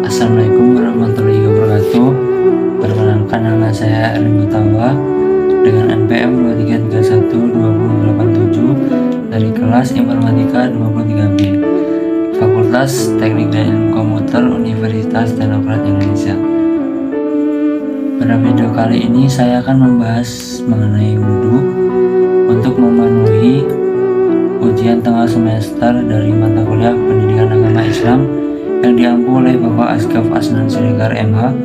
Assalamualaikum warahmatullahi wabarakatuh. Perkenalkan, nama saya Erwin Gutawa dengan NPM 23312087 dari kelas Informatika 23B, Fakultas Teknik dan Ilmu Komputer Universitas Teknokrat Indonesia. Pada video kali ini saya akan membahas mengenai wudhu untuk memenuhi ujian tengah semester dari mata kuliah Pendidikan Agama Islam yang diampu oleh Bapak Asgaf Asnan Siregar MH.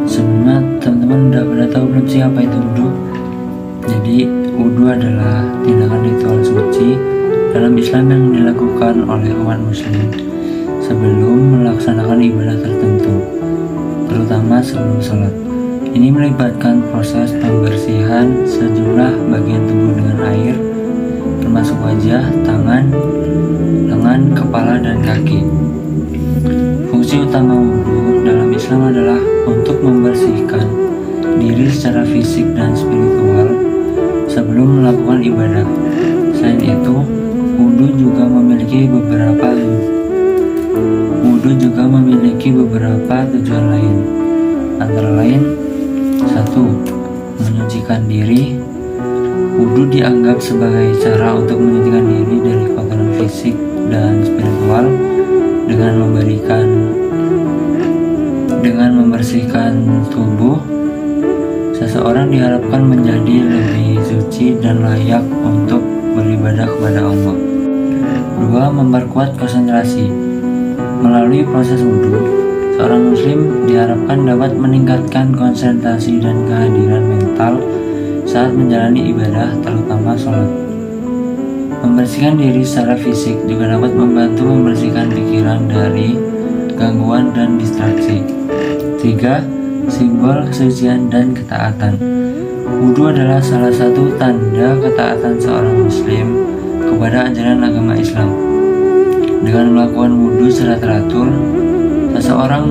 Sebelumnya teman-teman udah pada tahu belum sih apa itu wudhu? Jadi wudhu adalah tindakan ritual suci dalam Islam yang dilakukan oleh umat muslim sebelum melaksanakan ibadah tertentu, terutama sebelum sholat. Ini melibatkan proses pembersihan sejumlah bagian tubuh dengan air, termasuk wajah, tangan, lengan, kepala, dan kaki. Fungsi utama wudhu dalam Islam adalah untuk membersihkan diri secara fisik dan spiritual sebelum melakukan ibadah. Selain itu, wudhu juga memiliki beberapa tujuan lain, antara lain: 1. Menyucikan diri. Wudhu dianggap sebagai cara untuk menyucikan diri dari kotoran fisik dan spiritual dengan membersihkan tubuh. Seseorang diharapkan menjadi lebih suci dan layak untuk beribadah kepada Allah. 2. Memperkuat konsentrasi. Melalui proses wudhu, seorang muslim diharapkan dapat meningkatkan konsentrasi dan kehadiran mental saat menjalani ibadah, terutama sholat. Membersihkan diri secara fisik juga dapat membantu membersihkan pikiran dari gangguan dan distraksi. 3. Simbol kesucian dan ketaatan. Wudhu adalah salah satu tanda ketaatan seorang muslim kepada ajaran agama Islam. Dengan melakukan wudhu secara teratur, seseorang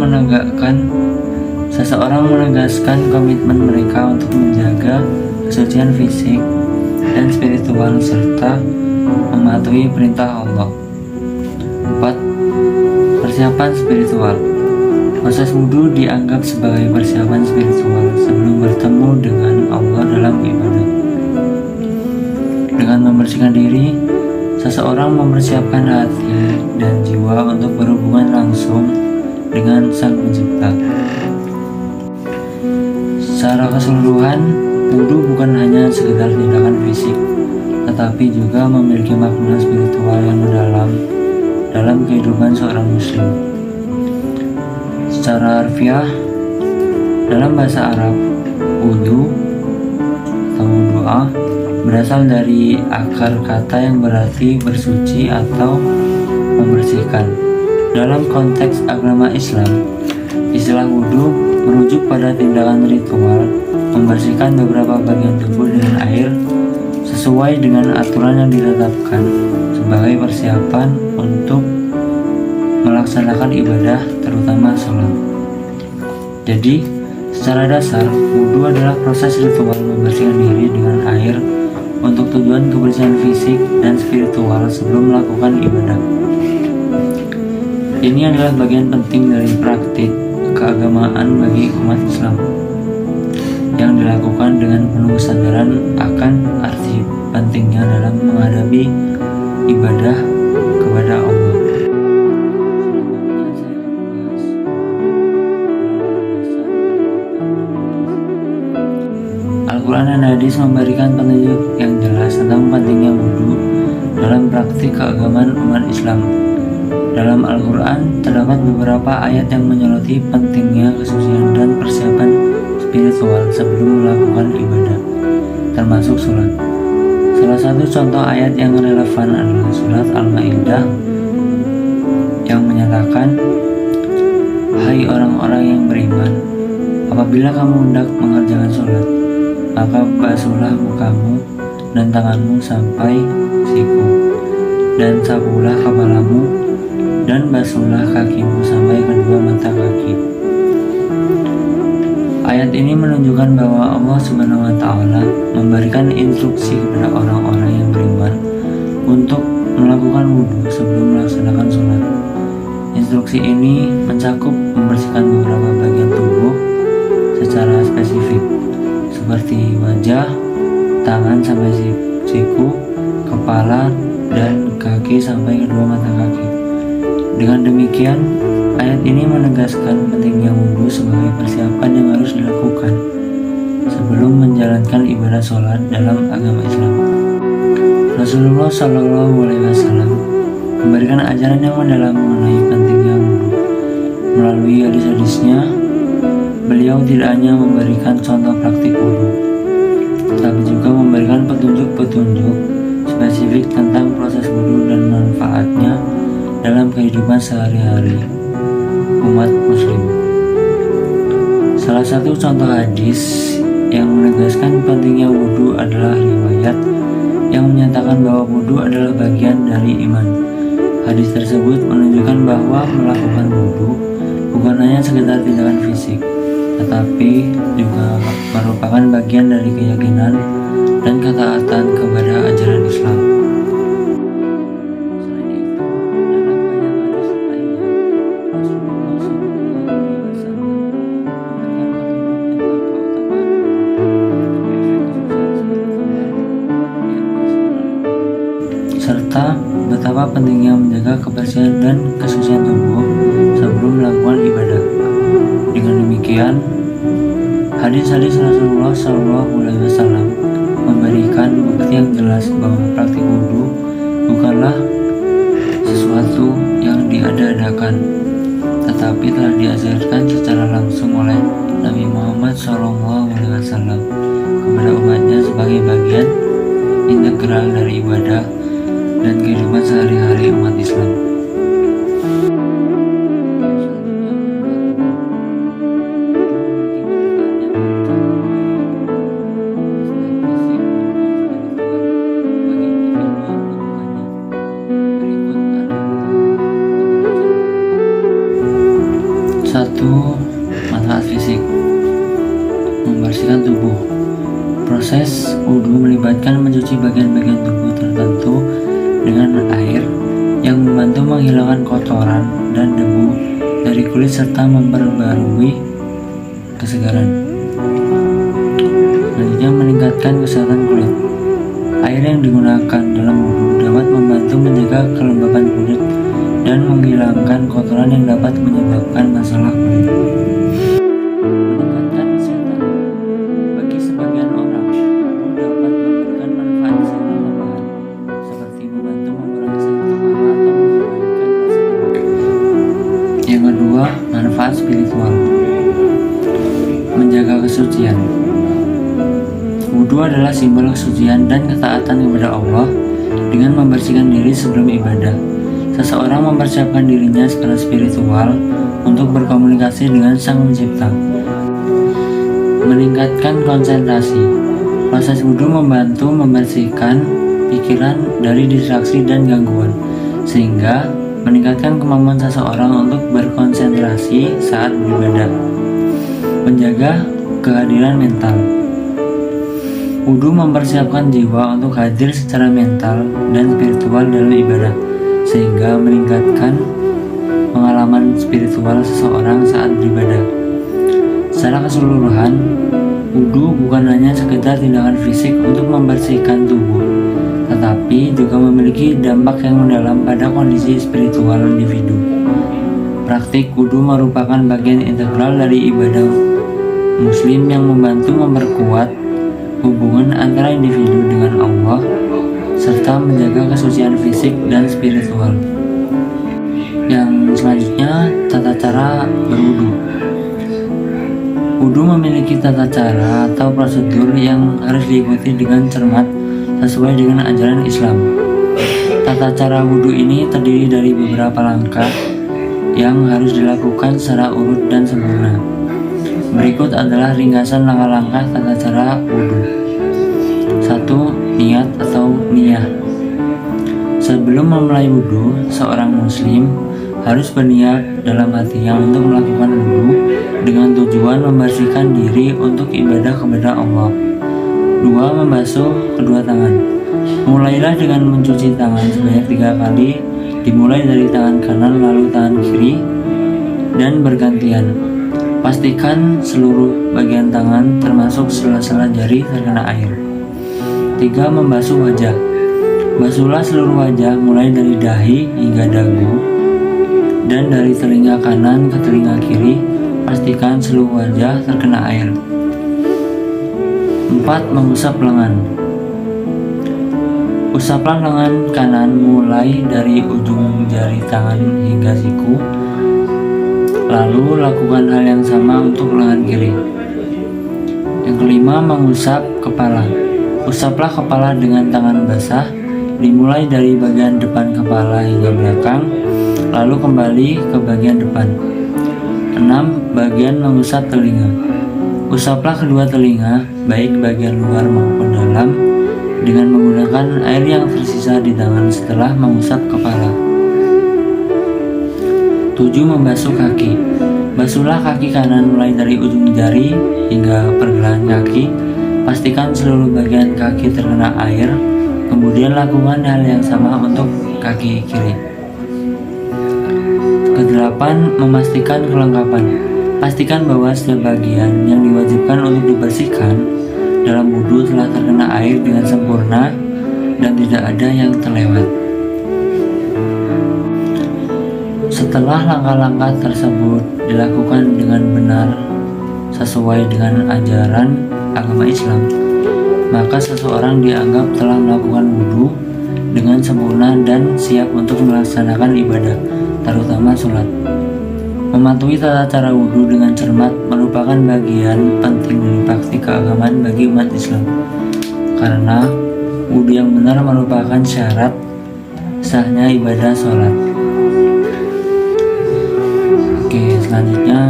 menegaskan komitmen mereka untuk menjaga kesucian fisik dan spiritual serta mematuhi perintah Allah. 4. Persiapan spiritual. Proses wudhu dianggap sebagai persiapan spiritual sebelum bertemu dengan Allah dalam ibadah. Dengan membersihkan diri, seseorang mempersiapkan hati dan jiwa untuk berhubungan langsung dengan Sang Pencipta. Secara keseluruhan, wudhu bukan hanya sekedar tindakan fisik, tetapi juga memiliki makna spiritual yang mendalam dalam kehidupan seorang muslim. Secara harfiah, dalam bahasa Arab, wudhu atau wudu'a berasal dari akar kata yang berarti bersuci atau membersihkan. Dalam konteks agama Islam, istilah wudhu merujuk pada tindakan ritual membersihkan beberapa bagian tubuh dengan air sesuai dengan aturan yang ditetapkan sebagai persiapan untuk melaksanakan ibadah, terutama sholat. Jadi, secara dasar, wudhu adalah proses ritual membersihkan diri dengan air untuk tujuan kebersihan fisik dan spiritual sebelum melakukan ibadah. Ini adalah bagian penting dari praktik keagamaan bagi umat Islam yang dilakukan dengan penuh kesadaran akan arti pentingnya dalam menghadapi ibadah kepada Allah. Al-Quran dan hadis memberikan petunjuk yang jelas tentang pentingnya wudhu dalam praktik keagamaan umat Islam. Dalam Al-Quran terdapat beberapa ayat yang menyoroti pentingnya kesucian dan persiapan spiritual sebelum melakukan ibadah, termasuk sholat. Salah satu contoh ayat yang relevan adalah surat Al-Maidah yang menyatakan, "Hai orang-orang yang beriman, apabila kamu hendak mengerjakan sholat, maka basuhlah mukamu dan tanganmu sampai siku, dan sapulah kepalamu, dan basuhlah kakimu sampai kedua mata kaki." Ayat ini menunjukkan bahwa Allah Subhanahu wa Ta'ala memberikan instruksi kepada orang-orang melakukan wudhu sebelum melaksanakan sholat. Instruksi ini mencakup membersihkan beberapa bagian tubuh secara spesifik, seperti wajah, tangan sampai siku, kepala, dan kaki sampai kedua mata kaki. Dengan demikian, ayat ini menegaskan pentingnya wudhu sebagai persiapan yang harus dilakukan sebelum menjalankan ibadah sholat dalam agama Islam. Rasulullah Shallallahu Alaihi Wasallam memberikan ajaran yang mendalam mengenai pentingnya wudhu. Melalui hadis-hadisnya, beliau tidak hanya memberikan contoh praktik wudhu, tetapi juga memberikan petunjuk-petunjuk spesifik tentang proses wudhu dan manfaatnya dalam kehidupan sehari-hari umat muslim. Salah satu contoh hadis yang menegaskan pentingnya wudhu adalah riwayat yang menyatakan bahwa wudhu adalah bagian dari iman. Hadis tersebut menunjukkan bahwa melakukan wudhu bukan hanya sekedar tindakan fisik, tetapi juga merupakan bagian dari keyakinan dan ketaatan kepada ajaran Islam. Selain itu, dalam banyak hadis lainnya, Rasulullah SAW memberikan petunjuk tentang keutamaan, serta betapa pentingnya menjaga kebersihan dan kesucian tubuh sebelum melakukan ibadah. Dengan demikian, hadis-hadis Rasulullah SAW memberikan bukti yang jelas bahwa praktik wudhu bukanlah sesuatu yang diada-adakan, tetapi telah diajarkan secara langsung oleh Nabi Muhammad SAW kepada umatnya sebagai bagian integral dari ibadah dan kehidupan sehari-hari umat Islam. Satu, manfaat fisik. Membersihkan tubuh. Proses wudhu melibatkan mencuci bagian-bagian tubuh tertentu dengan air yang membantu menghilangkan kotoran dan debu dari kulit serta memperbarui kesegaran. Selanjutnya, meningkatkan kesehatan kulit. Air yang digunakan dalam wudhu dapat membantu menjaga kelembapan kulit dan menghilangkan kotoran yang dapat menyebabkan masalah kulit. Meningkatkan kesehatan. Bagi sebagian orang, wudhu dapat memberikan manfaat kesehatan tambahan, seperti membantu mengurangi sakit kepala atau menghilangkan rasa lelah. Yang kedua, manfaat spiritual. Menjaga kesucian. Wudhu adalah simbol kesucian dan ketaatan kepada Allah. Dengan membersihkan diri sebelum ibadah, seseorang mempersiapkan dirinya secara spiritual untuk berkomunikasi dengan Sang Pencipta. Meningkatkan konsentrasi. Proses wudhu membantu membersihkan pikiran dari distraksi dan gangguan, sehingga meningkatkan kemampuan seseorang untuk berkonsentrasi saat beribadah. Menjaga kehadiran mental. Wudhu mempersiapkan jiwa untuk hadir secara mental dan spiritual dalam ibadah, sehingga meningkatkan pengalaman spiritual seseorang saat beribadah. Secara keseluruhan, wudhu bukan hanya sekedar tindakan fisik untuk membersihkan tubuh, tetapi juga memiliki dampak yang mendalam pada kondisi spiritual individu. Praktik wudhu merupakan bagian integral dari ibadah Muslim yang membantu memperkuat hubungan antara individu dengan Allah serta menjaga kesucian fisik dan spiritual. Yang selanjutnya, tata cara berwudu. Wudu memiliki tata cara atau prosedur yang harus diikuti dengan cermat sesuai dengan ajaran Islam. Tata cara wudu ini terdiri dari beberapa langkah yang harus dilakukan secara urut dan sempurna. Berikut adalah ringkasan langkah-langkah tata cara wudu. 1. Niat atau niyah. Sebelum memulai wudu, seorang muslim harus berniat dalam hatinya untuk melakukan wudu dengan tujuan membersihkan diri untuk ibadah kepada Allah. 2. Membasuh kedua tangan. Mulailah dengan mencuci tangan sebanyak 3 kali, dimulai dari tangan kanan lalu tangan kiri, dan bergantian. Pastikan seluruh bagian tangan termasuk sela-sela jari terkena air. 3. Membasuh wajah. Basuhlah seluruh wajah mulai dari dahi hingga dagu, dan dari telinga kanan ke telinga kiri. Pastikan seluruh wajah terkena air. 4. Mengusap lengan. Usaplah lengan kanan mulai dari ujung jari tangan hingga siku. Lalu lakukan hal yang sama untuk lengan kiri. Yang kelima, mengusap kepala. Usaplah kepala dengan tangan basah, dimulai dari bagian depan kepala hingga belakang, lalu kembali ke bagian depan. 6. Bagian mengusap telinga. Usaplah kedua telinga, baik bagian luar maupun dalam, dengan menggunakan air yang tersisa di tangan setelah mengusap kepala. 7. Membasuh kaki. Basuhlah kaki kanan mulai dari ujung jari hingga pergelangan kaki. Pastikan seluruh bagian kaki terkena air, kemudian lakukan hal yang sama untuk kaki kiri. Ke-8. Memastikan kelengkapan. Pastikan bahwa setiap bagian yang diwajibkan untuk dibersihkan dalam wudhu telah terkena air dengan sempurna dan tidak ada yang terlewat. Setelah langkah-langkah tersebut dilakukan dengan benar sesuai dengan ajaran agama Islam, maka seseorang dianggap telah melakukan wudhu dengan sempurna dan siap untuk melaksanakan ibadah, terutama sholat. Mematuhi tata cara wudhu dengan cermat merupakan bagian penting dari praktik keagamaan bagi umat Islam, karena wudhu yang benar merupakan syarat sahnya ibadah sholat. Oke, selanjutnya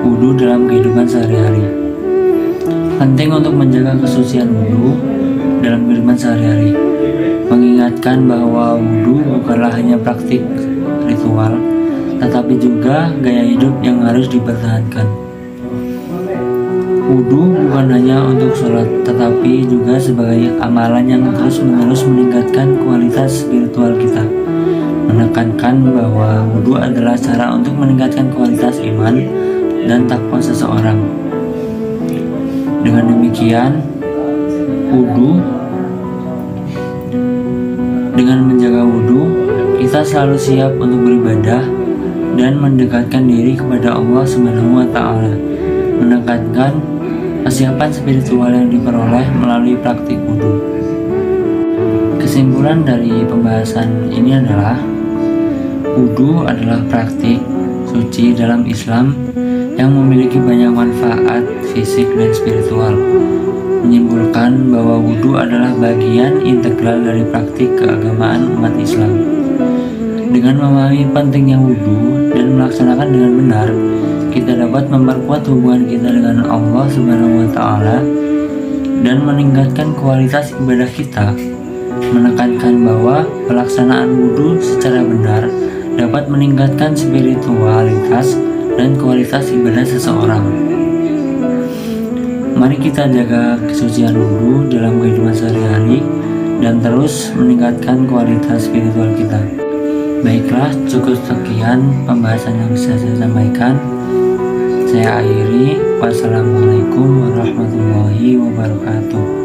wudhu dalam kehidupan sehari-hari. Penting untuk menjaga kesucian wudhu dalam kehidupan sehari-hari. Mengingatkan bahwa wudhu bukanlah hanya praktik ritual, tetapi juga gaya hidup yang harus dipertahankan. Wudhu bukan hanya untuk sholat, tetapi juga sebagai amalan yang terus-menerus meningkatkan kualitas spiritual kita. Menekankan bahwa wudhu adalah cara untuk meningkatkan kualitas iman dan takwa seseorang. Dengan demikian, dengan menjaga wudhu, kita selalu siap untuk beribadah dan mendekatkan diri kepada Allah Subhanahu wa Ta'ala. Menekankan kesiapan spiritual yang diperoleh melalui praktik wudhu. Kesimpulan dari pembahasan ini adalah wudhu adalah praktik suci dalam Islam yang memiliki banyak manfaat fisik dan spiritual. Menyimpulkan bahwa wudhu adalah bagian integral dari praktik keagamaan umat Islam. Dengan memahami pentingnya wudhu dan melaksanakan dengan benar, kita dapat memperkuat hubungan kita dengan Allah Subhanahu wa Ta'ala dan meningkatkan kualitas ibadah kita. Menekankan bahwa pelaksanaan wudhu secara benar dapat meningkatkan spiritualitas dan kualitas ibadah seseorang. Mari kita jaga kesucian wudhu dalam kehidupan sehari-hari dan terus meningkatkan kualitas spiritual kita. Baiklah, cukup sekian pembahasan yang bisa saya sampaikan. Saya akhiri. Wassalamualaikum warahmatullahi wabarakatuh.